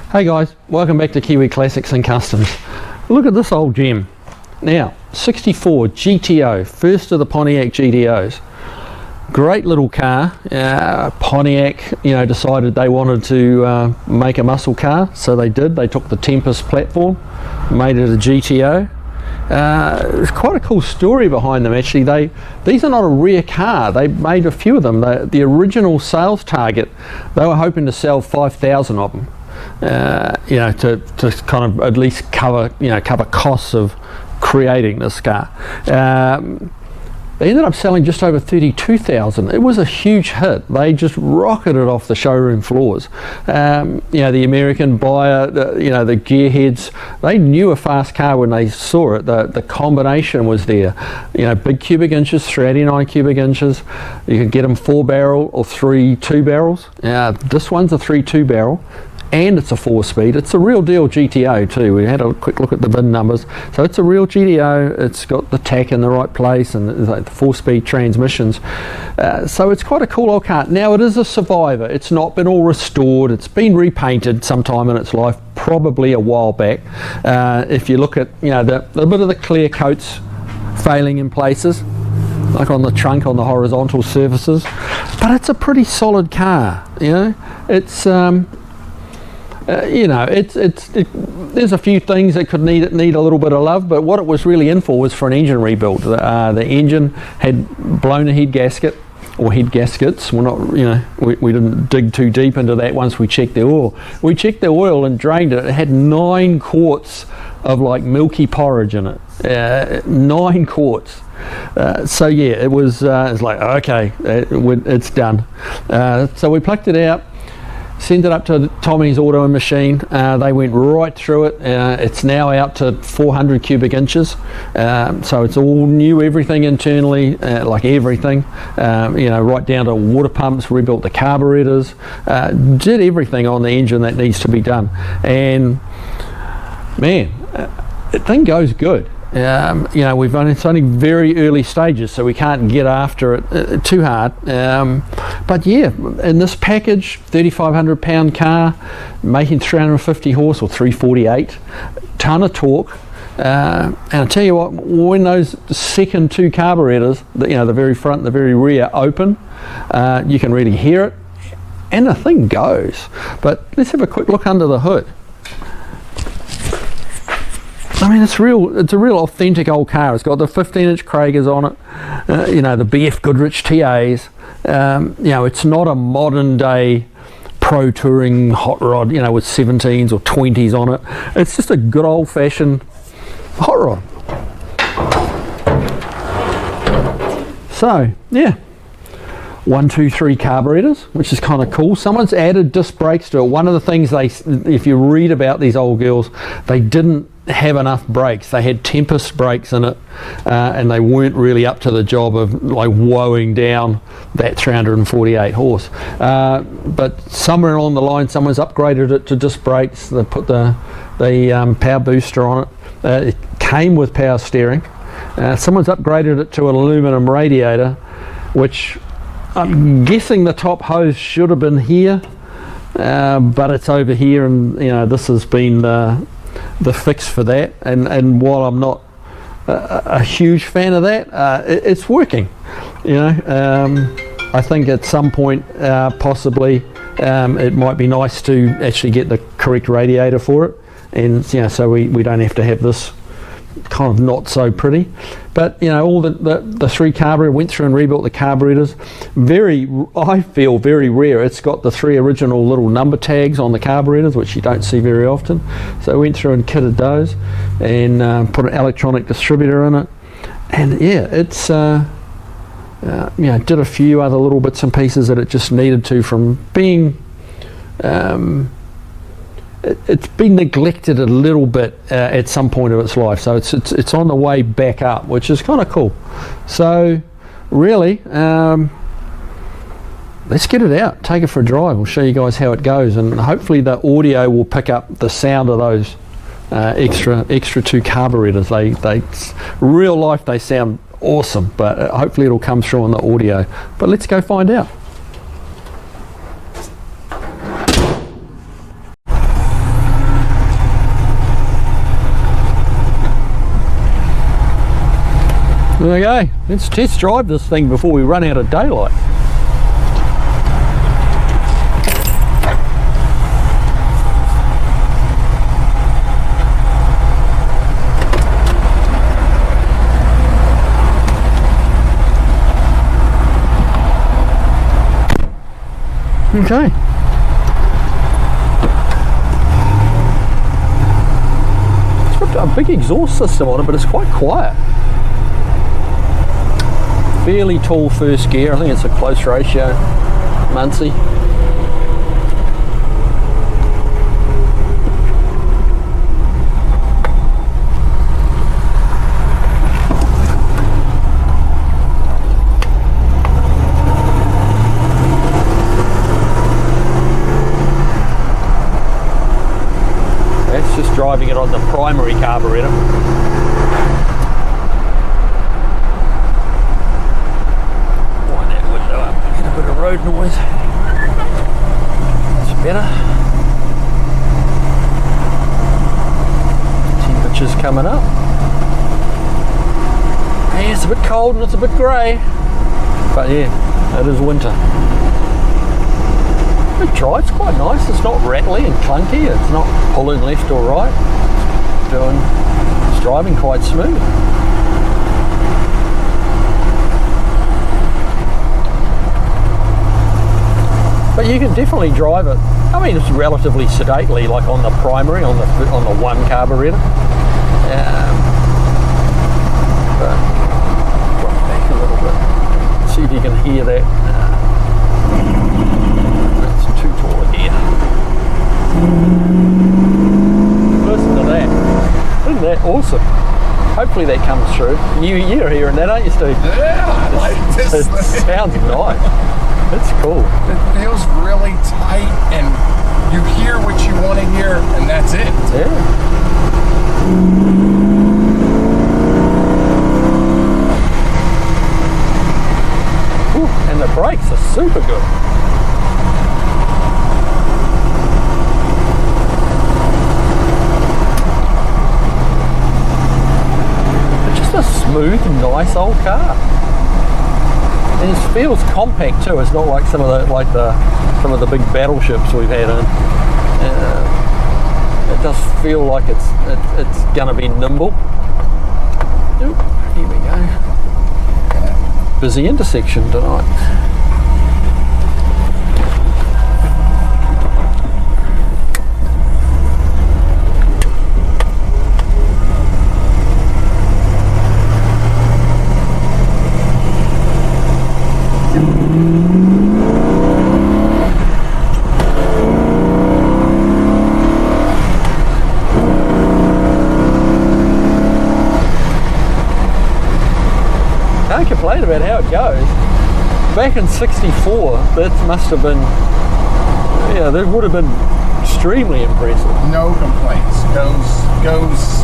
Hey guys, welcome back to Kiwi Classics and Customs. Look at this old gem. Now, 64 GTO, first of the Pontiac GTOs. Great little car. Pontiac, decided they wanted to make a muscle car, so they did. They took the Tempest platform, made it a GTO. There's quite a cool story behind them actually. These are not a rare car. They made a few of them. The original sales target, they were hoping to sell 5,000 of them. To kind of at least cover costs of creating this car. They ended up selling just over 32,000. It was a huge hit. They just rocketed off the showroom floors. The American buyer, the gearheads, they knew a fast car when they saw it. The combination was there. Big cubic inches, 389 cubic inches. You could get them 4-barrel or 3 2-barrels. This one's a 3 2-barrel. And it's a 4-speed. It's a real deal GTO too. We had a quick look at the VIN numbers. So it's a real GTO. It's got the tack in the right place and the 4-speed transmissions. So it's quite a cool old car. Now it is a survivor. It's not been all restored. It's been repainted sometime in its life, probably a while back. If you look at the bit of the clear coats failing in places, like on the trunk, on the horizontal surfaces, but it's a pretty solid car. It's there's a few things that could need a little bit of love, but what it was really in for was for an engine rebuild. The engine had blown a head gasket, or head gaskets. We're not, we didn't dig too deep into that once we checked the oil. We checked the oil and drained it. It had 9 quarts of like milky porridge in it. 9 quarts. So yeah, it was like, okay, it's done. So we plucked it out, sent it up to Tommy's Auto and Machine. They went right through it. It's now out to 400 cubic inches. So it's all new, everything internally, like everything. Right down to water pumps, rebuilt the carburetors, did everything on the engine that needs to be done. And man, the thing goes good. It's only very early stages, so we can't get after it too hard. But yeah, in this package, 3,500 pound car, making 350 horse or 348, ton of torque. And I tell you what, when those second 2 carburetors, the very front and the very rear open, you can really hear it, and the thing goes. But let's have a quick look under the hood. I mean, it's a real authentic old car. It's got the 15-inch Kragers on it, the BF Goodrich TAs. It's not a modern day pro touring hot rod, with 17s or 20s on it. It's just a good old fashioned hot rod. So yeah, 1, 2, 3 carburetors, which is kind of cool. Someone's added disc brakes to it. One of the things if you read about these old girls, they didn't have enough brakes. They had Tempest brakes in it, and they weren't really up to the job of like woeing down that 348 horse. But somewhere along the line, someone's upgraded it to disc brakes. They put the power booster on it. It came with power steering. Someone's upgraded it to an aluminum radiator, which I'm guessing the top hose should have been here, but it's over here, and this has been the fix for that. And while I'm not a huge fan of that, it's working. I think at some point possibly it might be nice to actually get the correct radiator for it, and so we don't have to have this kind of not so pretty. But all the 3 carburetors, went through and rebuilt the carburetors. I feel very rare. It's got the 3 original little number tags on the carburetors, which you don't see very often. So I went through and kitted those, and put an electronic distributor in it. And yeah, it's did a few other little bits and pieces that it just needed to, from being it's been neglected a little bit at some point of its life, so it's on the way back up, which is kind of cool. So really, let's get it out, take it for a drive. We'll show you guys how it goes, and hopefully the audio will pick up the sound of those extra 2 carburetors. They real life, they sound awesome, but hopefully it'll come through on the audio. But let's go find out. Okay, let's test drive this thing before we run out of daylight. Okay. It's got a big exhaust system on it, but it's quite quiet. Fairly tall first gear. I think it's a close ratio Muncie. Driving it on the primary carburetor. Wind that window up to get a bit of road noise. That's better. Temperature's coming up. Yeah, it's a bit cold and it's a bit grey, but yeah, it is winter. It drives quite nice. It's not rattly and clunky. It's not pulling left or right. It's driving quite smooth. But you can definitely drive it. I mean, it's relatively sedately, like on the primary, on the one carburetor. But drop back a little bit. See if you can hear that. Too tall again. Listen to that. Isn't that awesome? Hopefully that comes through. You're hearing that, aren't you, Steve? Yeah, it sounds nice. It's cool. It feels really tight, and you hear what you want to hear, and that's it. Yeah. Ooh, and the brakes are super good. A smooth, nice old car, and it feels compact too. It's not like some of the big battleships we've had in. It does feel like it's gonna be nimble. Ooh, here we go. Busy intersection tonight. Can't complain about how it goes. Back in '64, that must have been, yeah, that would have been extremely impressive. No complaints. Goes.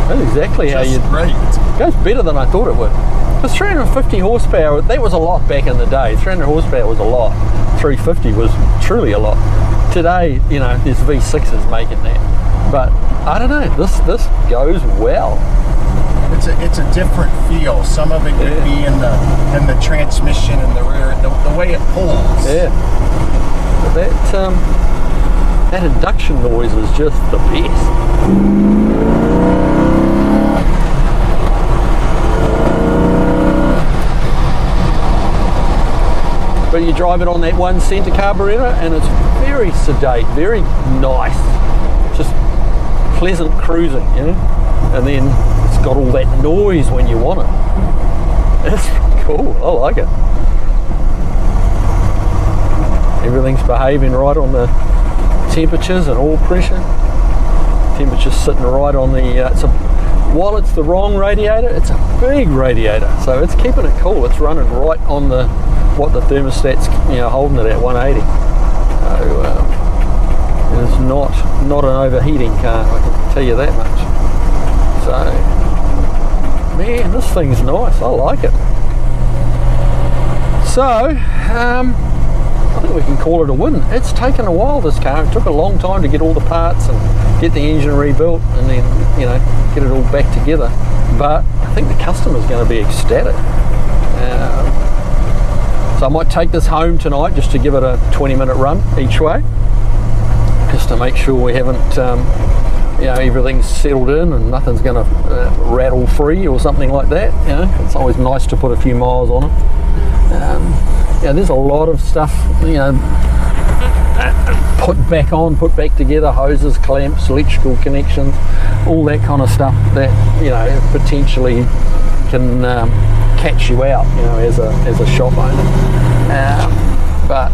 That's exactly how you. Great. Goes better than I thought it would. Because 350 horsepower, that was a lot back in the day. 300 horsepower was a lot. 350 was truly a lot. Today, you know, there's V6s making that. But I don't know. This goes well. It's a different feel. Some of it could be in the transmission and the rear, the way it pulls. Yeah. But that induction noise is just the best. But you drive it on that one centre carburetor and it's very sedate, very nice, just pleasant cruising, you know. And then it's got all that noise when you want it. It's cool. I like it. Everything's behaving right on the temperatures and oil pressure. Temperature's sitting right on the. While it's the wrong radiator, it's a big radiator, so it's keeping it cool. It's running right on what the thermostat's holding it at 180. So it's not an overheating car. I can tell you that much. So, man, this thing's nice. I like it. So, I think we can call it a win. It's taken a while, this car. It took a long time to get all the parts and get the engine rebuilt and then, get it all back together. but I think the customer's going to be ecstatic. So I might take this home tonight just to give it a 20-minute run each way, just to make sure we haven't, everything's settled in and nothing's going to rattle free or something like that. It's always nice to put a few miles on it. There's a lot of stuff, put back together, hoses, clamps, electrical connections, all that kind of stuff that potentially can catch you out, as a shop owner. But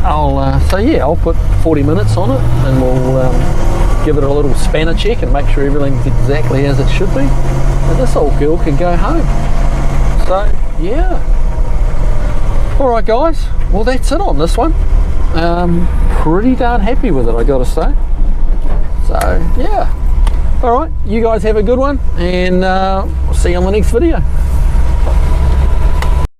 I'll put 40 minutes on it, and we'll give it a little spanner check and make sure everything's exactly as it should be, and this old girl can go home. So yeah, all right guys, well that's it on this one. Pretty darn happy with it, I gotta say. So yeah, all right, you guys have a good one, and we'll see you on the next video.